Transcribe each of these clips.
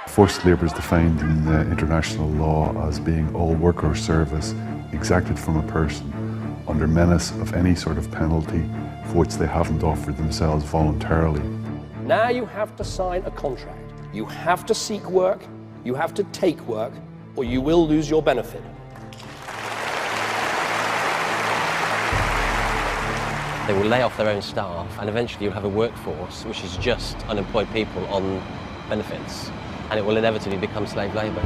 Forced labour is defined in international law as being all work or service exacted from a person under menace of any sort of penalty for which they haven't offered themselves voluntarily. Now you have to sign a contract. You have to seek work, you have to take work, or you will lose your benefit. They will lay off their own staff, and eventually you'll have a workforce which is just unemployed people on benefits, and it will inevitably become slave labour.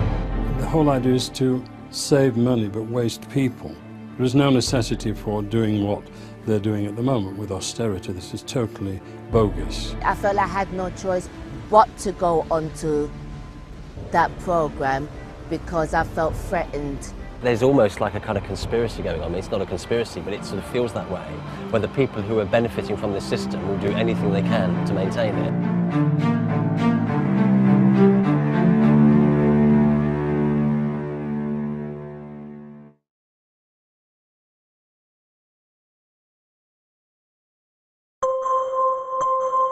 The whole idea is to save money but waste people. There is no necessity for doing what they're doing at the moment with austerity. This is totally bogus. I felt I had no choice but to go onto that programme because I felt threatened. There's almost like a kind of conspiracy going on. I mean, it's not a conspiracy, but it sort of feels that way, where the people who are benefiting from this system will do anything they can to maintain it.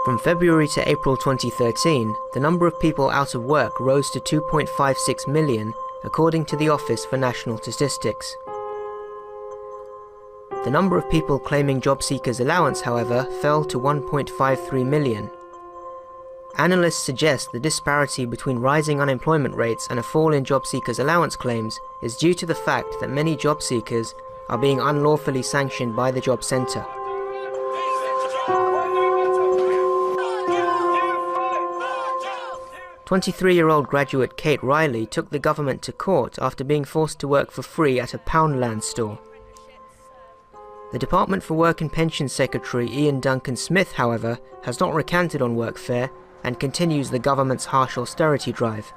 From February to April 2013, the number of people out of work rose to 2.56 million, according to the Office for National Statistics. The number of people claiming job seekers allowance, however, fell to 1.53 million. Analysts suggest the disparity between rising unemployment rates and a fall in job seekers allowance claims is due to the fact that many job seekers are being unlawfully sanctioned by the job centre. 23-year-old graduate Kate Riley took the government to court after being forced to work for free at a Poundland store. The Department for Work and Pensions Secretary Ian Duncan Smith, however, has not recanted on workfare and continues the government's harsh austerity drive.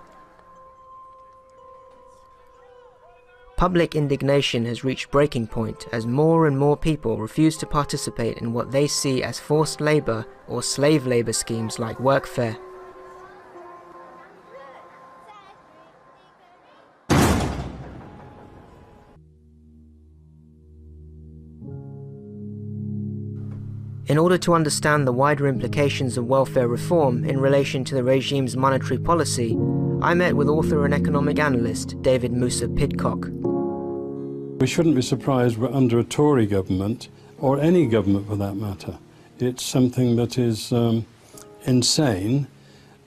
Public indignation has reached breaking point as more and more people refuse to participate in what they see as forced labour or slave labour schemes like workfare. In order to understand the wider implications of welfare reform in relation to the regime's monetary policy, I met with author and economic analyst David Musa Pidcock. We shouldn't be surprised we're under a Tory government, or any government for that matter. It's something that is insane,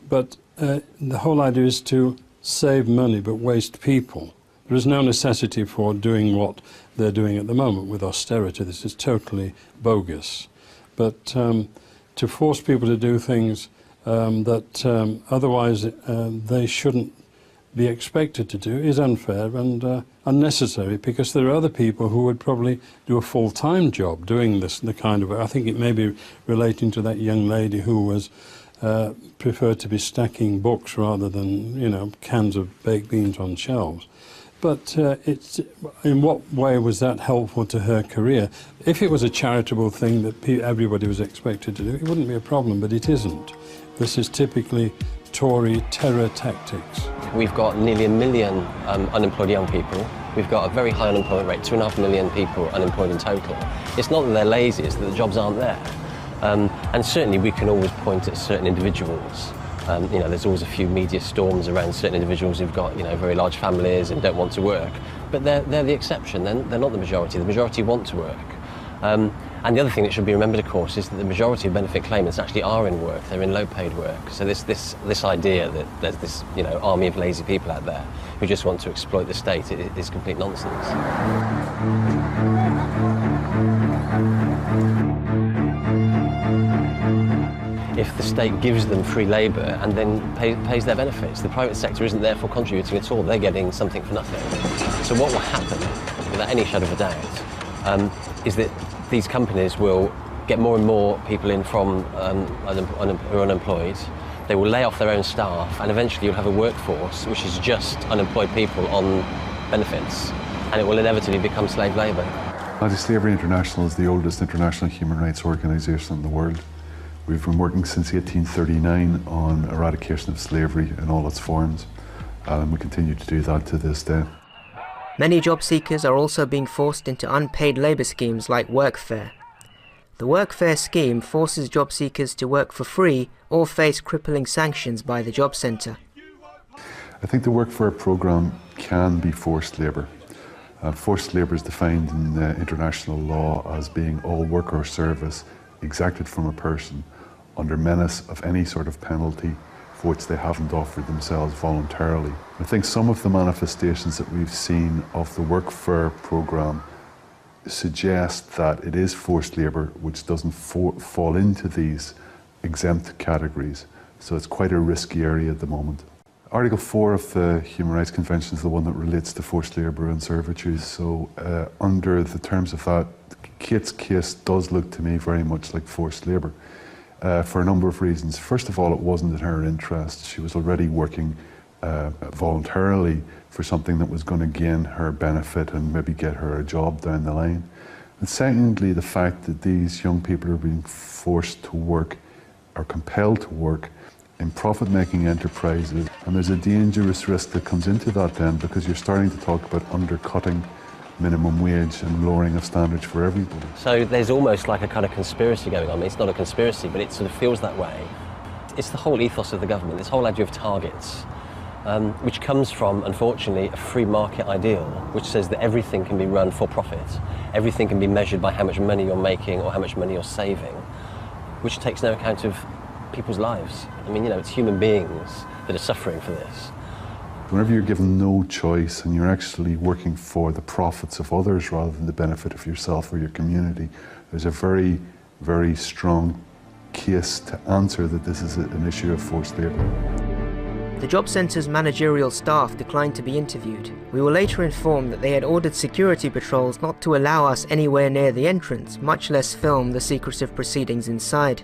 but the whole idea is to save money but waste people. There is no necessity for doing what they're doing at the moment with austerity. This is totally bogus. But to force people to do things that otherwise they shouldn't be expected to do is unfair and unnecessary, because there are other people who would probably do a full-time job doing this, the kind of, I think it may be relating to that young lady who was preferred to be stacking books rather than, you know, cans of baked beans on shelves. But it's, in what way was that helpful to her career? If it was a charitable thing that everybody was expected to do, it wouldn't be a problem, but it isn't. This is typically Tory terror tactics. We've got nearly 1 million unemployed young people. We've got a very high unemployment rate, 2.5 million people unemployed in total. It's not that they're lazy, it's that the jobs aren't there. And certainly we can always point at certain individuals. You know, there's always a few media storms around certain individuals who've got, you know, very large families and don't want to work. But they're the exception, they're not the majority. The majority want to work. And the other thing that should be remembered, of course, is that the majority of benefit claimants actually are in work. They're in low-paid work. So this idea that there's this, you know, army of lazy people out there who just want to exploit the state is complete nonsense. If the state gives them free labour and then pays their benefits, the private sector isn't therefore contributing at all. They're getting something for nothing. So what will happen, without any shadow of a doubt, is that these companies will get more and more people in from who are unemployed. They will lay off their own staff, and eventually you'll have a workforce which is just unemployed people on benefits, and it will inevitably become slave labour. Anti-Slavery International is the oldest international human rights organisation in the world. We've been working since 1839 on eradication of slavery in all its forms, and we continue to do that to this day. Many job seekers are also being forced into unpaid labour schemes like workfare. The workfare scheme forces job seekers to work for free or face crippling sanctions by the job centre. I think the work for a programme can be forced labour. Forced labour is defined in international law as being all work or service exacted from a person under menace of any sort of penalty for which they haven't offered themselves voluntarily. I think some of the manifestations that we've seen of the work for programme suggest that it is forced labour which doesn't fall into these exempt categories. So it's quite a risky area at the moment. Article 4 of the Human Rights Convention is the one that relates to forced labour and servitude. So under the terms of that, Kate's case does look to me very much like forced labour for a number of reasons. First of all, it wasn't in her interest. She was already working voluntarily for something that was going to gain her benefit and maybe get her a job down the line. And secondly, the fact that these young people are being forced to work or compelled to work in profit-making enterprises, and there's a dangerous risk that comes into that then, because you're starting to talk about undercutting minimum wage and lowering of standards for everybody. So there's almost like a kind of conspiracy going on. I mean, it's not a conspiracy, but it sort of feels that way. It's the whole ethos of the government, this whole idea of targets, which comes from, unfortunately, a free market ideal, which says that everything can be run for profit, everything can be measured by how much money you're making or how much money you're saving, which takes no account of people's lives. I mean, you know, it's human beings that are suffering for this. Whenever you're given no choice and you're actually working for the profits of others rather than the benefit of yourself or your community, there's a very, very strong case to answer that this is an issue of forced labour. The job centre's managerial staff declined to be interviewed. We were later informed that they had ordered security patrols not to allow us anywhere near the entrance, much less film the secretive proceedings inside.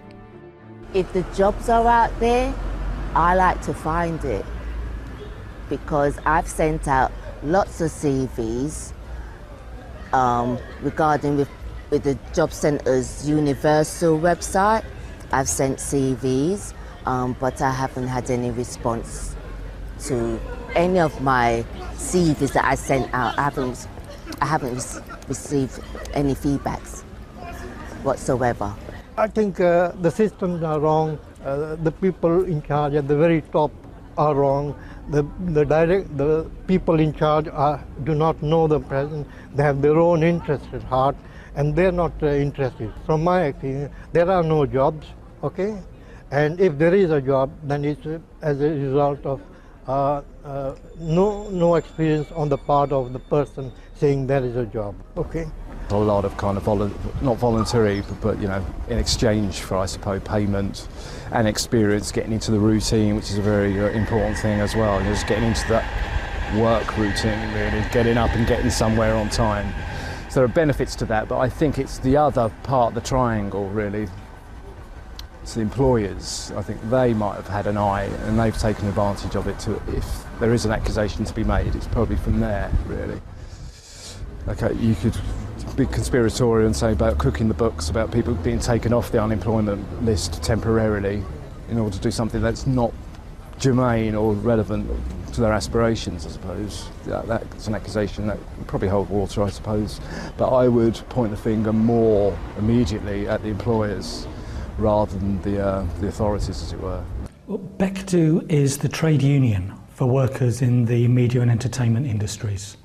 If the jobs are out there, I like to find it, because I've sent out lots of CVs regarding with the job centre's universal website. I've sent CVs, but I haven't had any response to any of my CVs that I sent out. I haven't received any feedbacks whatsoever. I think the systems are wrong. The people in charge at the very top are wrong. The people in charge do not know the president. They have their own interests at heart, and they're not interested. From my experience, there are no jobs, okay? And if there is a job, then it's as a result of no experience on the part of the person saying there is a job, okay? A lot of kind of not voluntary, but you know, in exchange for, I suppose, payment and experience, getting into the routine, which is a very important thing as well. Just getting into that work routine, really, getting up and getting somewhere on time. So there are benefits to that, but I think it's the other part of the triangle, really. It's the employers. I think they might have had an eye, and they've taken advantage of it. If there is an accusation to be made, it's probably from there, really. Okay, you could be conspiratorial and say about cooking the books, about people being taken off the unemployment list temporarily in order to do something that's not germane or relevant to their aspirations, I suppose. That's an accusation that would probably hold water, I suppose. But I would point the finger more immediately at the employers rather than the authorities, as it were. Well, BECTU is the trade union for workers in the media and entertainment industries.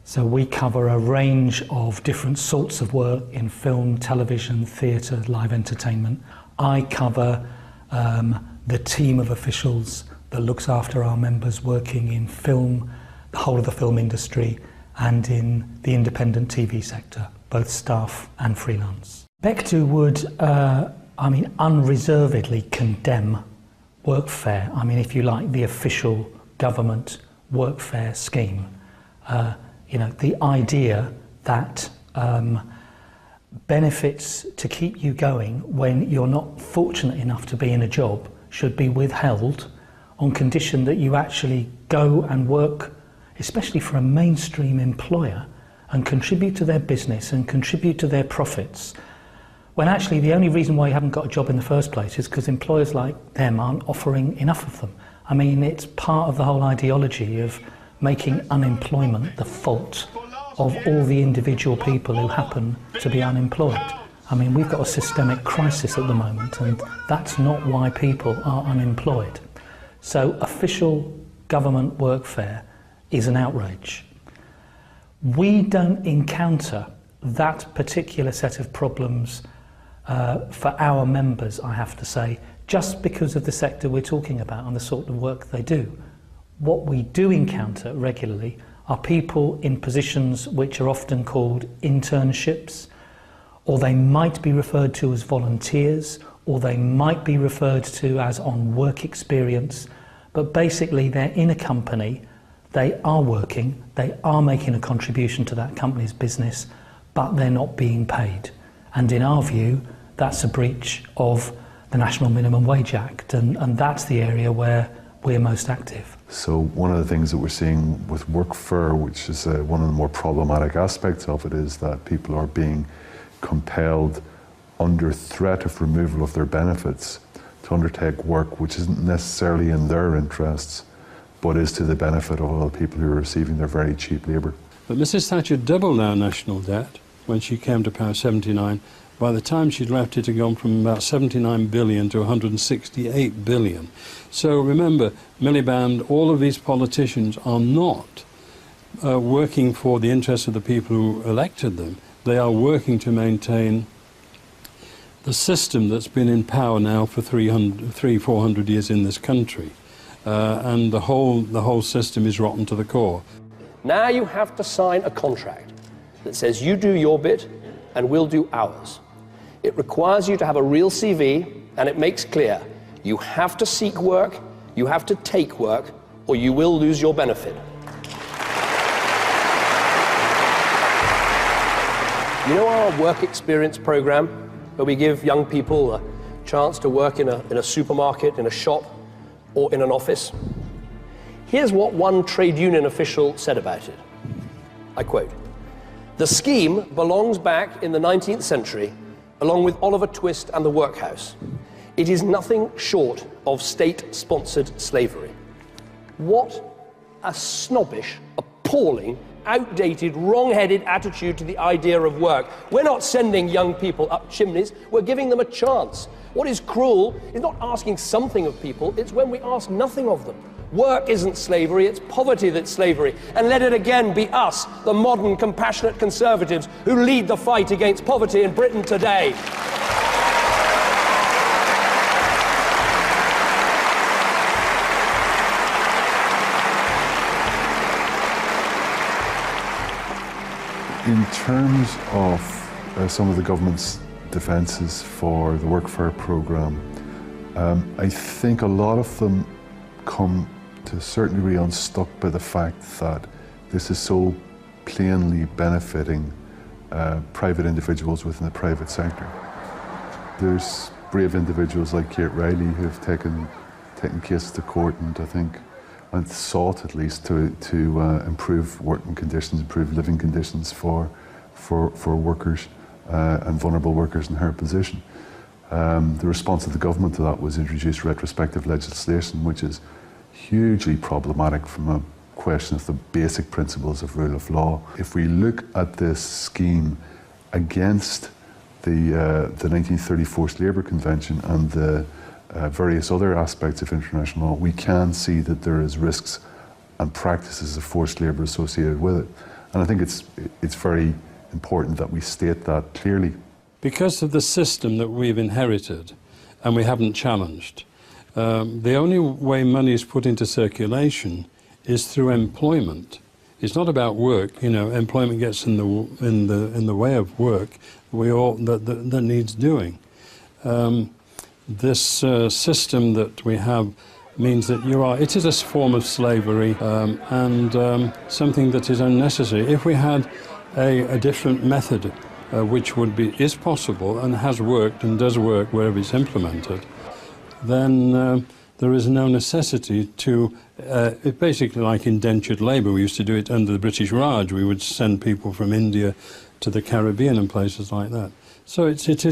So we cover a range of different sorts of work in film, television, theatre, live entertainment. I cover the team of officials that looks after our members working in film, the whole of the film industry, and in the independent TV sector, both staff and freelance. BECTU would, unreservedly condemn workfare. I mean, if you like, the official government workfare scheme. The idea that benefits to keep you going when you're not fortunate enough to be in a job should be withheld on condition that you actually go and work, especially for a mainstream employer, and contribute to their business and contribute to their profits, when actually the only reason why you haven't got a job in the first place is because employers like them aren't offering enough of them. I mean, it's part of the whole ideology of making unemployment the fault of all the individual people who happen to be unemployed. I mean, we've got a systemic crisis at the moment, and that's not why people are unemployed. So official government workfare is an outrage. We don't encounter that particular set of problems for our members, I have to say, just because of the sector we're talking about and the sort of work they do. What we do encounter regularly are people in positions which are often called internships, or they might be referred to as volunteers, or they might be referred to as on work experience, but basically they're in a company, they are working, they are making a contribution to that company's business, but they're not being paid. And in our view, that's a breach of the National Minimum Wage Act, and that's the area where we're most active. So one of the things that we're seeing with workfare, which is one of the more problematic aspects of it, is that people are being compelled under threat of removal of their benefits to undertake work which isn't necessarily in their interests, but is to the benefit of all the people who are receiving their very cheap labour. But Mrs Thatcher doubled our national debt when she came to power, 79. By the time she'd left, it had gone from about 79 billion to 168 billion. So remember, Miliband, all of these politicians are not working for the interests of the people who elected them. They are working to maintain the system that's been in power now for 400 years in this country. And the whole system is rotten to the core. Now you have to sign a contract that says you do your bit and we'll do ours. It requires you to have a real CV, and it makes clear you have to seek work, you have to take work, or you will lose your benefit. You know our work experience program, where we give young people a chance to work in a supermarket, in a shop, or in an office? Here's what one trade union official said about it. I quote, "The scheme belongs back in the 19th century, along with Oliver Twist and the workhouse. It is nothing short of state-sponsored slavery." What a snobbish, appalling, outdated, wrong-headed attitude to the idea of work. We're not sending young people up chimneys, we're giving them a chance. What is cruel is not asking something of people, it's when we ask nothing of them. Work isn't slavery, it's poverty that's slavery. And let it again be us, the modern, compassionate Conservatives, who lead the fight against poverty in Britain today. In terms of some of the government's defences for the Workfare programme, I think a lot of them come to a certain degree unstuck by the fact that this is so plainly benefiting private individuals within the private sector. There's brave individuals like Kate Riley who have taken cases to court, and I think and sought at least to improve working conditions, improve living conditions for workers and vulnerable workers in her position. The response of the government to that was introduce retrospective legislation, which is hugely problematic from a question of the basic principles of rule of law. If we look at this scheme against the 1930 Forced Labour Convention and the various other aspects of international law, we can see that there is risks and practices of forced labour associated with it. And I think it's very important that we state that clearly. Because of the system that we've inherited and we haven't challenged, the only way money is put into circulation is through employment. It's not about work. You know, employment gets in the way of work that needs doing. This system that we have means that it is a form of slavery and something that is unnecessary. If we had a different method, which is possible and has worked and does work wherever it's implemented, then there is no necessity to, it's basically like indentured labour. We used to do it under the British Raj. We would send people from India to the Caribbean and places like that. So it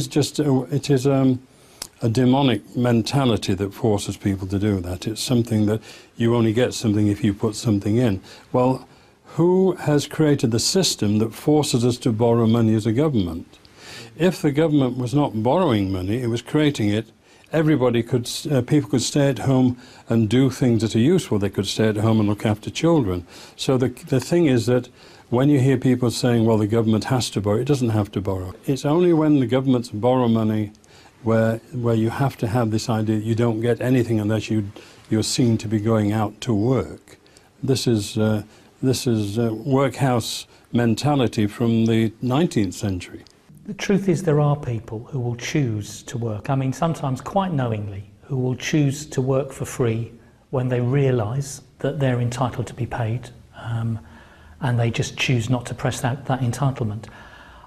is a demonic mentality that forces people to do that. It's something that you only get something if you put something in. Well, who has created the system that forces us to borrow money as a government? If the government was not borrowing money, it was creating it everybody could, people could stay at home and do things that are useful. They could stay at home and look after children. So the thing is that when you hear people saying, well, the government has to borrow, it doesn't have to borrow. It's only when the governments borrow money where you have to have this idea that you don't get anything unless you're seen to be going out to work. This is workhouse mentality from the 19th century. The truth is there are people who will choose to work, I mean sometimes quite knowingly, who will choose to work for free when they realise that they're entitled to be paid, and they just choose not to press that entitlement.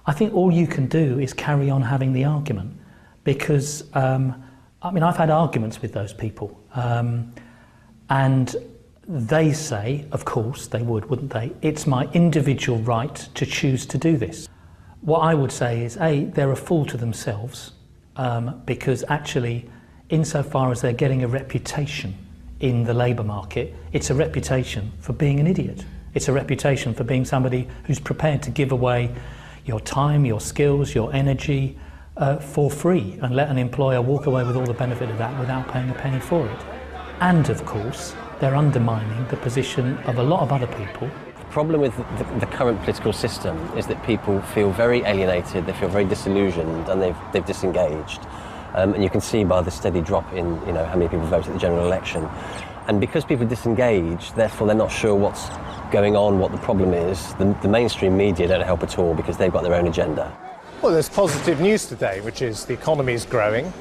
I think all you can do is carry on having the argument, because I mean I've had arguments with those people, and they say, of course they would, wouldn't they, it's my individual right to choose to do this. What I would say is, A, they're a fool to themselves, because actually, insofar as they're getting a reputation in the labour market, it's a reputation for being an idiot. It's a reputation for being somebody who's prepared to give away your time, your skills, your energy for free, and let an employer walk away with all the benefit of that without paying a penny for it. And of course, they're undermining the position of a lot of other people. The problem with the current political system is that people feel very alienated, they feel very disillusioned, and they've disengaged. And you can see by the steady drop in how many people vote at the general election. And because people disengage, therefore they're not sure what's going on, what the problem is. The mainstream media don't help at all because they've got their own agenda. Well, there's positive news today, which is the economy is growing,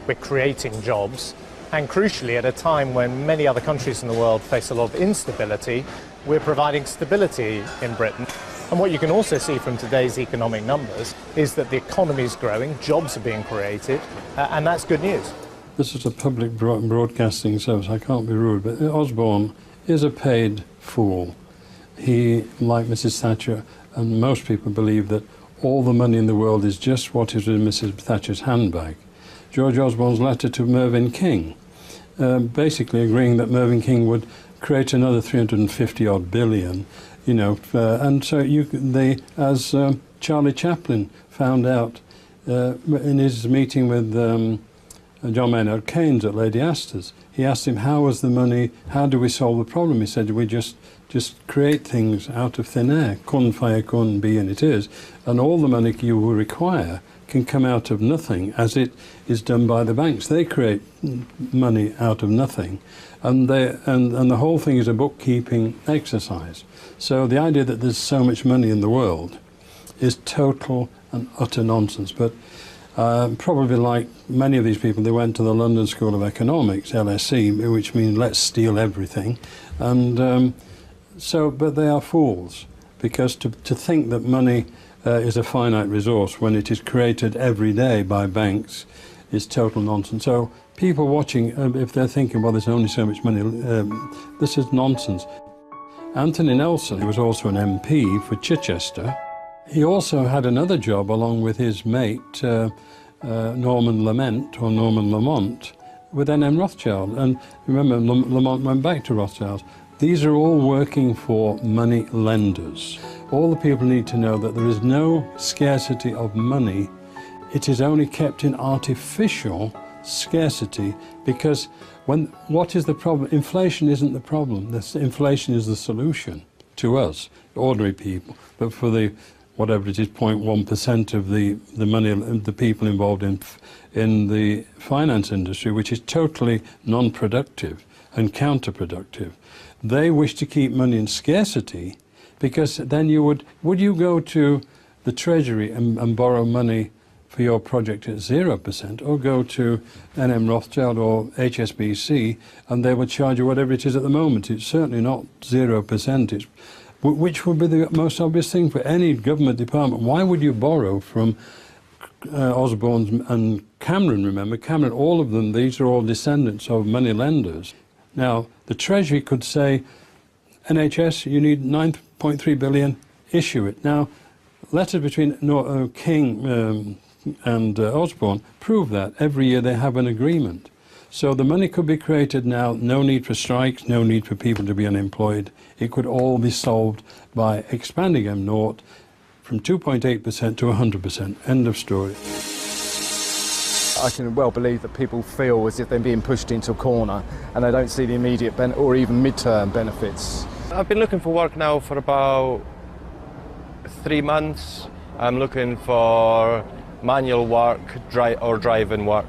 we're creating jobs, and crucially at a time when many other countries in the world face a lot of instability, we're providing stability in Britain. And what you can also see from today's economic numbers is that the economy is growing, jobs are being created, and that's good news. This is a public broadcasting service, I can't be rude, but Osborne is a paid fool. He, like Mrs. Thatcher, and most people believe that all the money in the world is just what is in Mrs. Thatcher's handbag. George Osborne's letter to Mervyn King, basically agreeing that Mervyn King would create another 350-odd billion, and so as Charlie Chaplin found out in his meeting with John Maynard Keynes at Lady Astor's, he asked him, how was the money, how do we solve the problem? He said, we just create things out of thin air, kun fayakun, be and it is, and all the money you will require can come out of nothing, as it is done by the banks. They create money out of nothing, and the whole thing is a bookkeeping exercise. So the idea that there's so much money in the world is total and utter nonsense. But probably like many of these people, they went to the London School of Economics, LSE, which means let's steal everything, and but they are fools, because to think that money is a finite resource when it is created every day by banks is total nonsense. So people watching, if they're thinking, well, there's only so much money, this is nonsense. Anthony Nelson, who was also an MP for Chichester, he also had another job along with his mate, Norman Lamont, with N.M. Rothschild. And remember, Lamont went back to Rothschild. These are all working for money lenders. All the people need to know that there is no scarcity of money. It is only kept in artificial scarcity, because what is the problem? Inflation isn't the problem. Inflation is the solution to us, ordinary people. But for the, whatever it is, 0.1% of the money, the people involved in the finance industry, which is totally non-productive and counterproductive, they wish to keep money in scarcity, because then would you go to the Treasury and borrow money for your project at 0%, or go to N.M. Rothschild or HSBC and they would charge you whatever it is at the moment? It's certainly not 0%, which would be the most obvious thing for any government department. Why would you borrow from Osborne and Cameron? Remember, Cameron, all of them, these are all descendants of money lenders. Now, the Treasury could say, NHS, you need 9.3 billion, issue it. Now, letters between King and Osborne prove that. Every year they have an agreement. So the money could be created now, no need for strikes, no need for people to be unemployed. It could all be solved by expanding M0 from 2.8% to 100%. End of story. I can well believe that people feel as if they're being pushed into a corner and they don't see the immediate or even mid-term benefits. I've been looking for work now for about 3 months. I'm looking for manual work or driving work.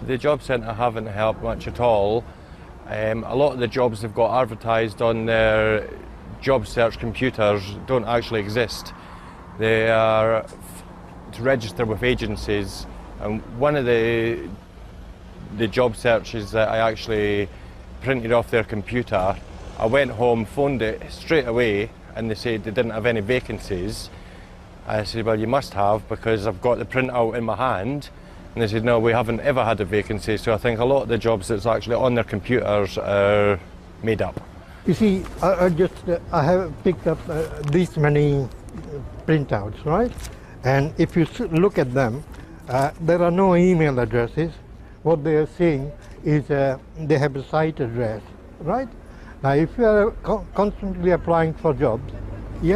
The job centre haven't helped much at all. A lot of the jobs they've got advertised on their job search computers don't actually exist. They are to register with agencies, and one of the job searches that I actually printed off their computer, I went home, phoned it straight away, and they said they didn't have any vacancies. I said, well, you must have, because I've got the printout in my hand. And they said, no, we haven't ever had a vacancy. So I think a lot of the jobs that's actually on their computers are made up. You see, I have picked up these many printouts, right? And if you look at them, there are no email addresses. What they are saying is they have a site address, right? Now, if you are constantly applying for jobs, you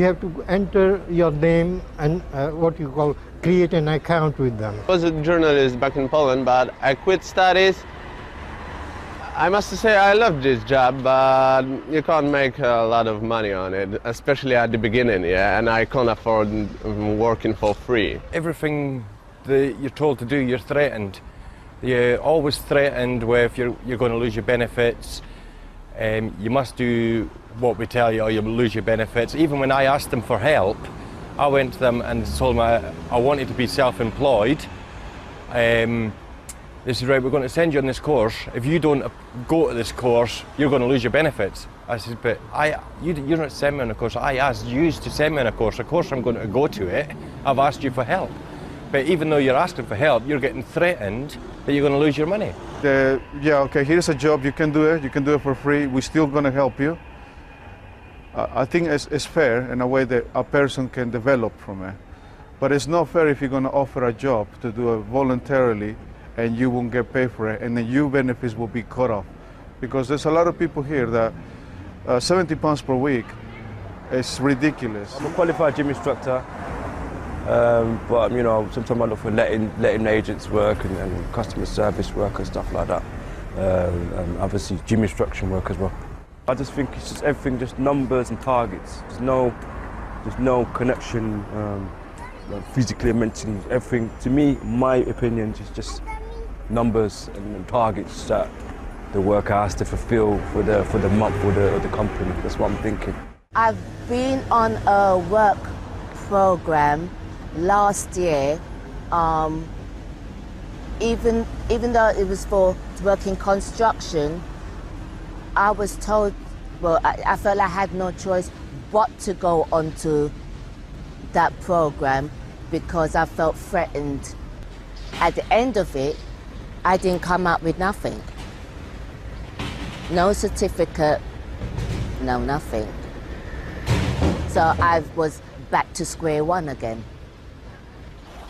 have to enter your name and what you call create an account with them. I was a journalist back in Poland, but I quit studies. I must say I love this job, but you can't make a lot of money on it, especially at the beginning, yeah, and I can't afford working for free. Everything that you're told to do, you're threatened. You're always threatened with you're going to lose your benefits. You must do what we tell you or you'll lose your benefits. Even when I asked them for help, I went to them and told them I wanted to be self-employed. They said, right, we're going to send you on this course. If you don't go to this course, you're going to lose your benefits. I said, but you're not sending me on a course. I asked you to send me on a course. Of course I'm going to go to it. I've asked you for help. But even though you're asking for help, you're getting threatened that you're going to lose your money. Yeah, okay, here's a job, you can do it for free, we're still going to help you. I think it's fair in a way that a person can develop from it. But it's not fair if you're going to offer a job to do it voluntarily and you won't get paid for it, and then your benefits will be cut off. Because there's a lot of people here that £70 per week is ridiculous. I'm a qualified gym instructor. But you know, sometimes I look for letting agents work and customer service work and stuff like that. And obviously gym instruction work as well. I just think it's just everything, just numbers and targets. There's no connection physically and mentally. Everything, to me, my opinion, is just numbers and targets that the worker has to fulfill for the month or the company. That's what I'm thinking. I've been on a work program last year, even though it was for working construction, I was told, well, I felt I had no choice but to go onto that program because I felt threatened. At the end of it, I didn't come out with nothing. No certificate, no nothing. So I was back to square one again.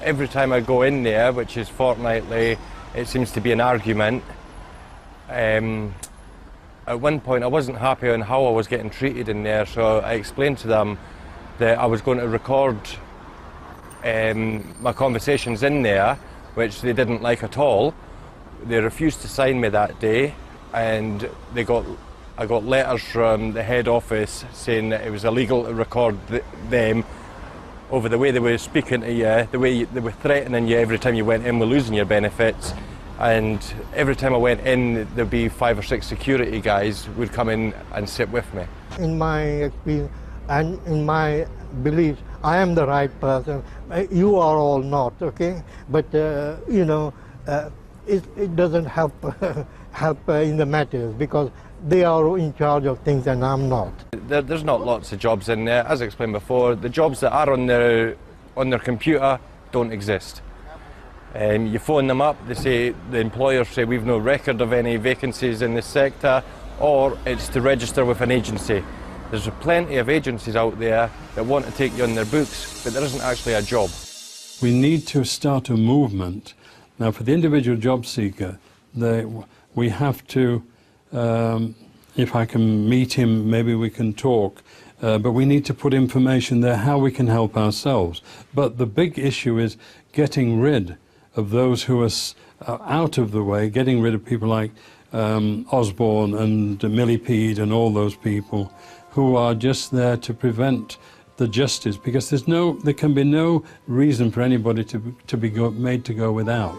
Every time I go in there, which is fortnightly, it seems to be an argument. At one point I wasn't happy on how I was getting treated in there, so I explained to them that I was going to record my conversations in there, which they didn't like at all. They refused to sign me that day, and I got letters from the head office saying that it was illegal to record them over the way they were speaking to you, the way they were threatening you every time you went in with losing your benefits. And every time I went in, there'd be 5 or 6 security guys would come in and sit with me. In my experience and in my belief, I am the right person. You are all not, okay? But you know, it doesn't help in the matters because they are in charge of things and I'm not. There's not lots of jobs in there. As I explained before, the jobs that are on their computer don't exist. You phone them up, the employers say we've no record of any vacancies in this sector, or it's to register with an agency. There's plenty of agencies out there that want to take you on their books, but there isn't actually a job. We need to start a movement. Now, for the individual job seeker, we have to, if I can meet him, maybe we can talk, but we need to put information there how we can help ourselves. But the big issue is getting rid of those who are out of the way, getting rid of people like Osborne and Millipede and all those people who are just there to prevent the justice, because there can be no reason for anybody to be made to go without.